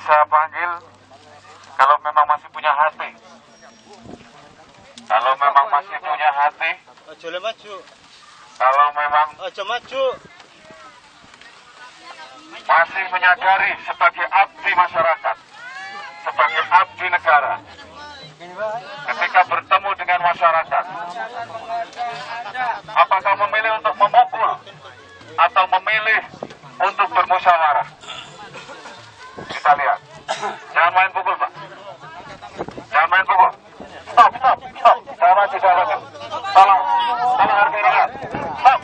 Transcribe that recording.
saya panggil kalau memang masih punya hati. Kalau memang masih punya hati, Ojo le maju. kalau memang Ojo maju. masih menyadari sebagai abdi masyarakat, sebagai abdi negara, ketika bertemu dengan masyarakat, apakah memilih untuk memukul atau memilih untuk bermusyawarah? Kita lihat. Jangan main pukul, Pak. Jangan main pukul. Stop. Saya maju. Tolong harus ingat. Stop.